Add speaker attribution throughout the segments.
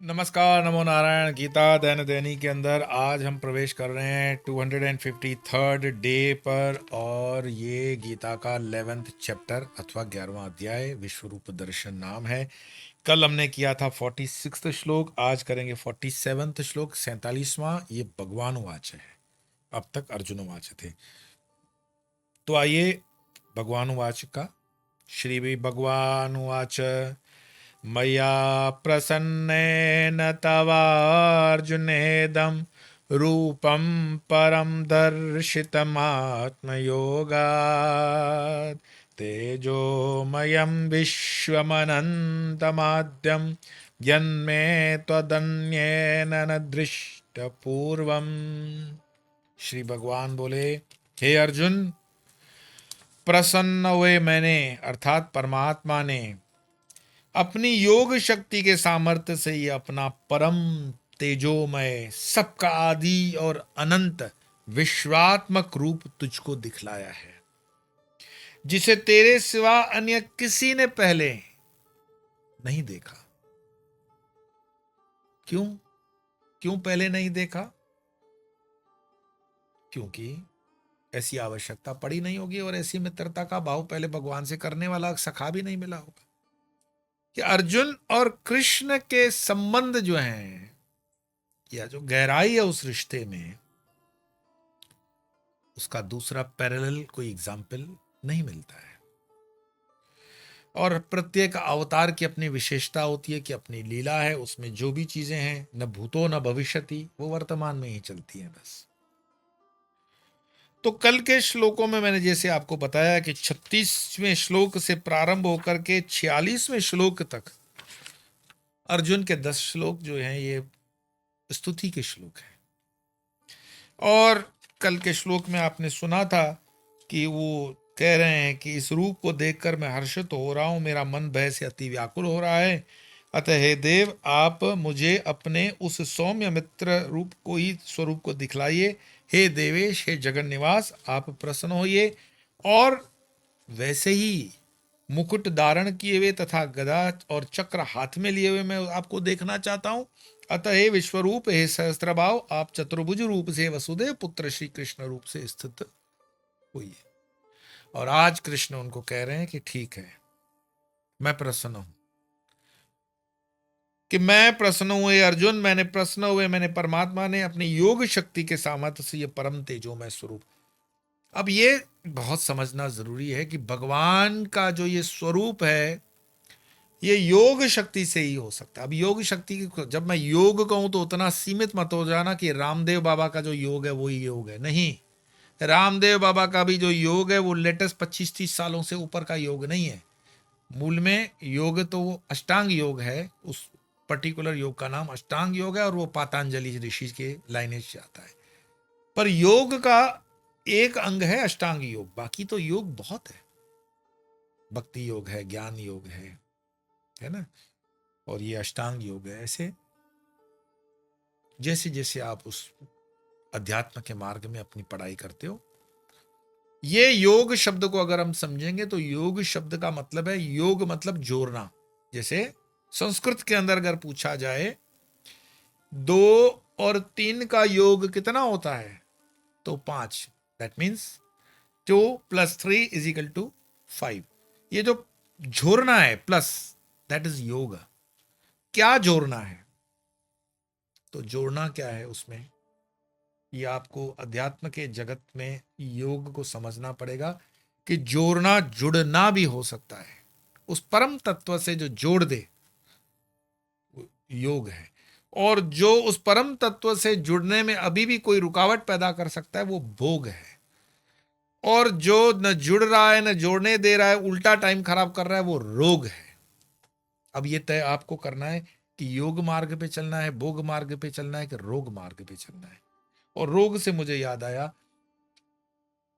Speaker 1: नमस्कार, नमो नारायण। गीता दैनिक दैनिक के अंदर आज हम प्रवेश कर रहे हैं 253rd डे पर, और ये गीता का 11th चैप्टर अथवा 11वां अध्याय विश्व रूप दर्शन नाम है। कल हमने किया था 46वां श्लोक, आज करेंगे 47वां श्लोक, 47वां। ये भगवान वाच है, अब तक अर्जुन वाच थे। तो आइए भगवान वाच का। श्री भगवान वाच मया प्रसन्नेन तवार्जुनेदं रूपं परं दर्शितमात्मयोगात् तेजोमयं विश्वमनन्तमाद्यं यन्मे त्वदन्येन न दृष्टपूर्वम्। श्री भगवान बोले, हे अर्जुन, प्रसन्न हुए मैंने अर्थात परमात्मा ने अपनी योग शक्ति के सामर्थ्य से ये अपना परम तेजोमय, सबका आदि और अनंत विश्वात्मक रूप तुझको दिखलाया है, जिसे तेरे सिवा अन्य किसी ने पहले नहीं देखा। क्यों क्यों पहले नहीं देखा? क्योंकि ऐसी आवश्यकता पड़ी नहीं होगी, और ऐसी मित्रता का भाव पहले भगवान से करने वाला सखा भी नहीं मिला होगा। कि अर्जुन और कृष्ण के संबंध जो हैं, या जो गहराई है उस रिश्ते में, उसका दूसरा पैरेलल कोई एग्जाम्पल नहीं मिलता है। और प्रत्येक अवतार की अपनी विशेषता होती है, कि अपनी लीला है, उसमें जो भी चीजें हैं, न भूतो न भविष्यति, वो वर्तमान में ही चलती हैं बस। तो कल के श्लोकों में मैंने जैसे आपको बताया कि 36वें श्लोक से प्रारंभ होकर के 46वें श्लोक तक अर्जुन के 10 श्लोक जो हैं ये स्तुति के श्लोक हैं। और कल के श्लोक में आपने सुना था कि वो कह रहे हैं कि इस रूप को देखकर मैं हर्षित हो रहा हूं, मेरा मन भय से अति व्याकुल हो रहा है। अतः हे देव, आप मुझे अपने उस सौम्य मित्र रूप को ही स्वरूप को दिखलाइए। हे देवेश, हे जगन निवास, आप प्रसन्न होइए। और वैसे ही मुकुट धारण किए हुए तथा गदा और चक्र हाथ में लिए हुए मैं आपको देखना चाहता हूं। अतः हे विश्वरूप, हे सहस्त्रभाव, आप चतुर्भुज रूप से वसुदेव पुत्र श्री कृष्ण रूप से स्थित हुई। और आज कृष्ण उनको कह रहे हैं कि ठीक है, मैं प्रसन्न हूं, कि मैं प्रसन्न हुए अर्जुन, मैंने प्रसन्न हुए, मैंने परमात्मा ने अपनी योग शक्ति के सामर्थ्य से ये परम तेजोमय स्वरूप। अब ये बहुत समझना जरूरी है कि भगवान का जो ये स्वरूप है, ये योग शक्ति से ही हो सकता है। अब योग शक्ति की जब मैं योग कहूं तो उतना सीमित मत हो जाना कि रामदेव बाबा का जो योग है वही योग है। नहीं, रामदेव बाबा का भी जो योग है वो लेटेस्ट 25-30 सालों से ऊपर का योग नहीं है। मूल में योग तो वो अष्टांग योग है, उस पर्टिकुलर योग का नाम अष्टांग योग है, और वो पातंजलि ऋषि के लाइनेज से आता है। पर योग का एक अंग है अष्टांग योग, बाकी तो योग बहुत है। भक्ति योग है, ज्ञान योग है ना, और ये अष्टांग योग है। ऐसे जैसे जैसे आप उस अध्यात्म के मार्ग में अपनी पढ़ाई करते हो, ये योग शब्द को अगर हम समझेंगे तो योग शब्द का मतलब है, योग मतलब जोड़ना। जैसे संस्कृत के अंदर अगर पूछा जाए 2 और 3 का योग कितना होता है, तो 5। That means 2+3 = 5। ये जो जोड़ना है प्लस, दैट इज योग। क्या जोड़ना है? तो जोड़ना क्या है उसमें, ये आपको अध्यात्म के जगत में योग को समझना पड़ेगा कि जोड़ना जुड़ना भी हो सकता है। उस परम तत्व से जो जोड़ दे वो योग है, और जो उस परम तत्व से जुड़ने में अभी भी कोई रुकावट पैदा कर सकता है वो भोग है। और जो न जुड़ रहा है न जोड़ने दे रहा है, उल्टा टाइम खराब कर रहा है, वो रोग है। अब ये तय आपको करना है कि योग मार्ग पे चलना है, भोग मार्ग पे चलना है, कि रोग मार्ग पे चलना है। और रोग से मुझे याद आया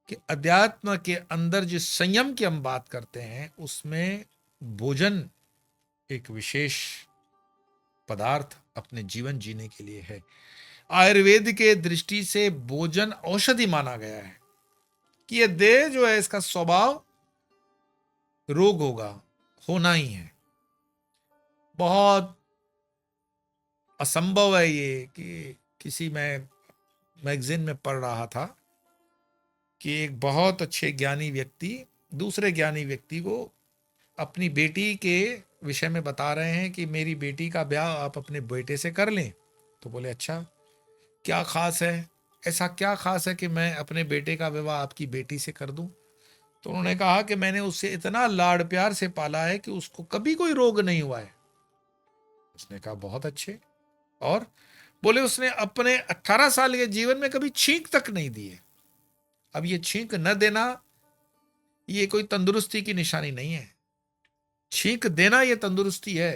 Speaker 1: कि अध्यात्म के अंदर जिस संयम की हम बात करते हैं उसमें भोजन एक विशेष पदार्थ अपने जीवन जीने के लिए है। आयुर्वेद के दृष्टि से भोजन औषधि माना गया है, कि ये देह जो है इसका स्वभाव रोग होगा, होना ही है। बहुत असंभव है ये कि किसी मैं मैगजीन में पढ़ रहा था कि एक बहुत अच्छे ज्ञानी व्यक्ति दूसरे ज्ञानी व्यक्ति को अपनी बेटी के विषय में बता रहे हैं कि मेरी बेटी का ब्याह आप अपने बेटे से कर लें। तो बोले अच्छा, क्या खास है, ऐसा क्या खास है कि मैं अपने बेटे का विवाह आपकी बेटी से कर दूं? तो उन्होंने कहा कि मैंने उससे इतना लाड़ प्यार से पाला है कि उसको कभी कोई रोग नहीं हुआ है। उसने कहा बहुत अच्छे। और बोले उसने अपने 18 साल के जीवन में कभी छींक तक नहीं दी है। अब ये छींक न देना ये कोई तंदुरुस्ती की निशानी नहीं है, छींक देना ये तंदुरुस्ती है।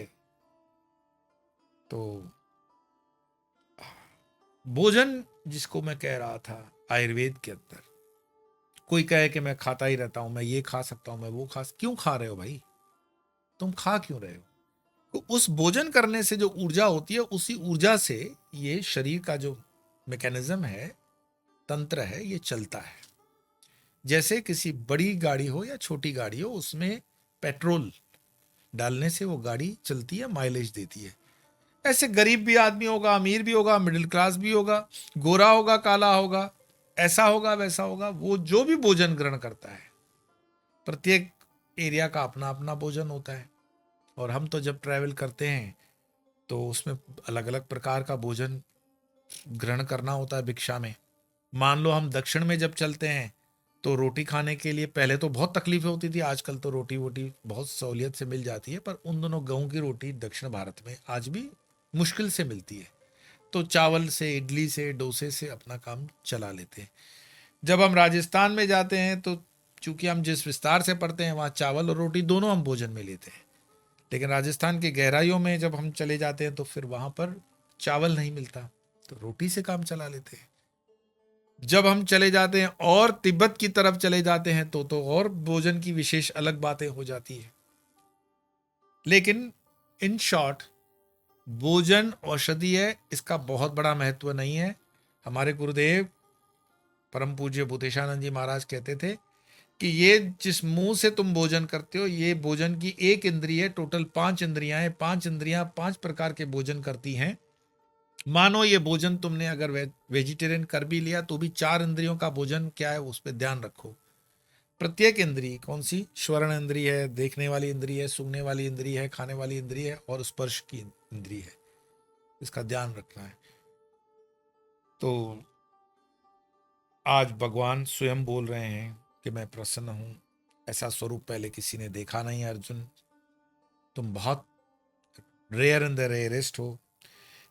Speaker 1: तो भोजन जिसको मैं कह रहा था आयुर्वेद के अंदर, कोई कहे कि मैं खाता ही रहता हूं, मैं ये खा सकता हूं, मैं वो क्यों खा रहे हो भाई? तुम खा क्यों रहे हो? तो उस भोजन करने से जो ऊर्जा होती है, उसी ऊर्जा से ये शरीर का जो मैकेनिज्म है, तंत्र है, ये चलता है। जैसे किसी बड़ी गाड़ी हो या छोटी गाड़ी हो, उसमें पेट्रोल डालने से वो गाड़ी चलती है, माइलेज देती है। ऐसे गरीब भी आदमी होगा, अमीर भी होगा, मिडिल क्लास भी होगा, गोरा होगा, काला होगा, ऐसा होगा, वैसा होगा, वो जो भी भोजन ग्रहण करता है, प्रत्येक एरिया का अपना अपना भोजन होता है। और हम तो जब ट्रैवल करते हैं तो उसमें अलग अलग प्रकार का भोजन ग्रहण करना होता है भिक्षा में। मान लो हम दक्षिण में जब चलते हैं तो रोटी खाने के लिए पहले तो बहुत तकलीफें होती थी, आजकल तो रोटी वोटी बहुत सहूलियत से मिल जाती है, पर उन दोनों गेहूं की रोटी दक्षिण भारत में आज भी मुश्किल से मिलती है। तो चावल से, इडली से, डोसे से अपना काम चला लेते हैं। जब हम राजस्थान में जाते हैं तो चूंकि हम जिस विस्तार से पढ़ते हैं वहाँ चावल और रोटी दोनों हम भोजन में लेते हैं, लेकिन राजस्थान की गहराइयों में जब हम चले जाते हैं तो फिर वहाँ पर चावल नहीं मिलता, तो रोटी से काम चला लेते हैं। जब हम चले जाते हैं और तिब्बत की तरफ चले जाते हैं तो और भोजन की विशेष अलग बातें हो जाती है। लेकिन इन शॉर्ट, भोजन औषधि है, इसका बहुत बड़ा महत्व नहीं है। हमारे गुरुदेव परम पूज्य भूतेशानंद जी महाराज कहते थे कि ये जिस मुंह से तुम भोजन करते हो, ये भोजन की एक इंद्रिय है, टोटल 5 इंद्रियां हैं, 5 इंद्रियां 5 प्रकार के भोजन करती हैं। मानो ये भोजन तुमने अगर वेजिटेरियन कर भी लिया तो भी 4 इंद्रियों का भोजन क्या है उस पर ध्यान रखो। प्रत्येक इंद्रिय कौन सी? श्रवण इंद्रिय है, देखने वाली इंद्रिय है, सूंघने वाली इंद्रिय है, खाने वाली इंद्रिय है और स्पर्श की इंद्रिय है, इसका ध्यान रखना है। तो आज भगवान स्वयं बोल रहे हैं कि मैं प्रसन्न हूं, ऐसा स्वरूप पहले किसी ने देखा नहीं अर्जुन, तुम बहुत रेयर इन द रेयरेस्ट हो।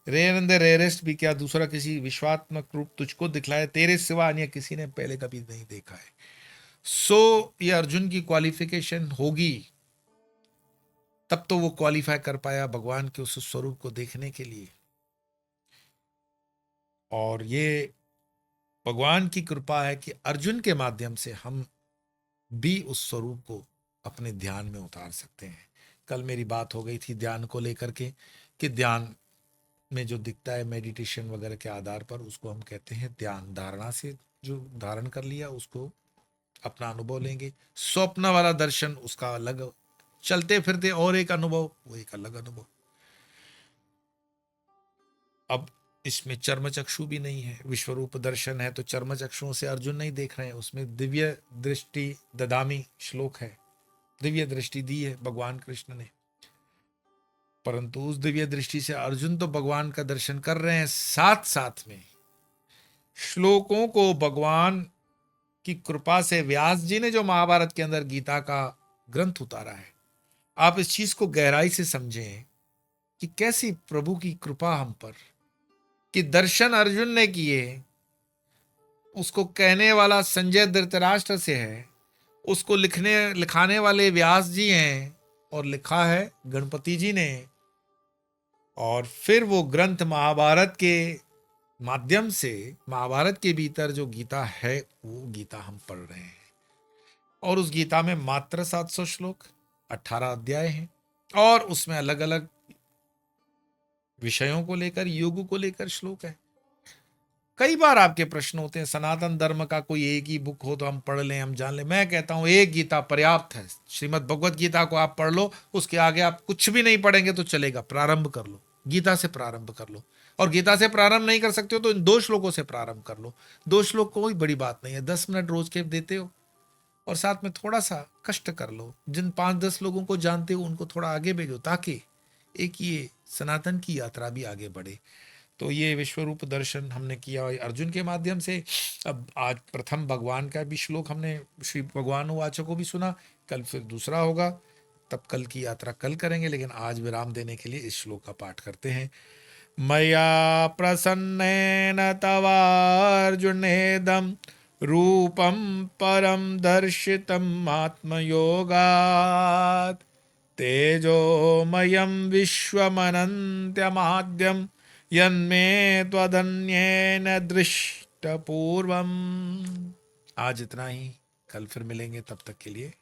Speaker 1: रेयर इन द रेयरेस्ट भी क्या, दूसरा किसी विश्वात्मक रूप तुझको दिखलाए, तेरे सिवा अन्य किसी ने पहले कभी नहीं देखा है। सो ये अर्जुन की क्वालिफिकेशन होगी, तब तो वो क्वालिफाई कर पाया भगवान के उस स्वरूप को देखने के लिए। और ये भगवान की कृपा है कि अर्जुन के माध्यम से हम भी उस स्वरूप को अपने ध्यान में उतार सकते हैं। कल मेरी बात हो गई थी ध्यान को लेकर के कि ध्यान में जो दिखता है मेडिटेशन वगैरह के आधार पर, उसको हम कहते हैं ध्यान। धारणा से जो धारण कर लिया उसको अपना अनुभव लेंगे। स्वप्न वाला दर्शन उसका अलग, चलते फिरते और एक अनुभव, वो एक अलग अनुभव। अब इसमें चर्म चक्षु भी नहीं है, विश्वरूप दर्शन है, तो चर्म चक्षुओं से अर्जुन नहीं देख रहे हैं, उसमें दिव्य दृष्टि ददामी श्लोक है, दिव्य दृष्टि दी है भगवान कृष्ण ने। परंतु उस दिव्य दृष्टि से अर्जुन तो भगवान का दर्शन कर रहे हैं, साथ साथ में श्लोकों को भगवान की कृपा से व्यास जी ने जो महाभारत के अंदर गीता का ग्रंथ उतारा है, आप इस चीज को गहराई से समझें कि कैसी प्रभु की कृपा हम पर, कि दर्शन अर्जुन ने किए, उसको कहने वाला संजय धृतराष्ट्र से है, उसको लिखाने वाले व्यास जी हैं और लिखा है गणपति जी ने, और फिर वो ग्रंथ महाभारत के माध्यम से महाभारत के भीतर जो गीता है वो गीता हम पढ़ रहे हैं। और उस गीता में मात्र 700 श्लोक, 18 अध्याय हैं, और उसमें अलग अलग विषयों को लेकर, योग को लेकर श्लोक है। कई बार आपके प्रश्न होते हैं सनातन धर्म का कोई एक ही बुक हो तो हम पढ़ लें, हम जान लें। मैं कहता हूं एक गीता पर्याप्त है। श्रीमद् भगवत गीता को आप पढ़ लो, उसके आगे आप कुछ भी नहीं पढ़ेंगे तो चलेगा, प्रारंभ कर लो। गीता से प्रारंभ कर लो, और गीता से प्रारंभ नहीं कर सकते हो तो इन 2 श्लोकों से प्रारंभ कर लो। 2 श्लोक कोई बड़ी बात नहीं है, 10 मिनट रोज के देते हो और साथ में थोड़ा सा कष्ट कर लो। जिन 5-10 लोगों को जानते हो उनको थोड़ा आगे भेजो, ताकि एक ये सनातन की यात्रा भी आगे बढ़े। तो ये विश्वरूप दर्शन हमने किया अर्जुन के माध्यम से। अब आज प्रथम भगवान का भी श्लोक हमने श्री भगवान वाचक को भी सुना, कल फिर दूसरा होगा, तब कल की यात्रा कल करेंगे, लेकिन आज विराम देने के लिए इस श्लोक का पाठ करते हैं। मया प्रसन्नेन तवार्जुनेदं रूपं परं दर्शितम् आत्मयोगात् तेजोमयं विश्वमनन्त्यमाद्यं यन्मे त्वदन्येन दृष्टपूर्वम्। आज इतना ही, कल फिर मिलेंगे, तब तक के लिए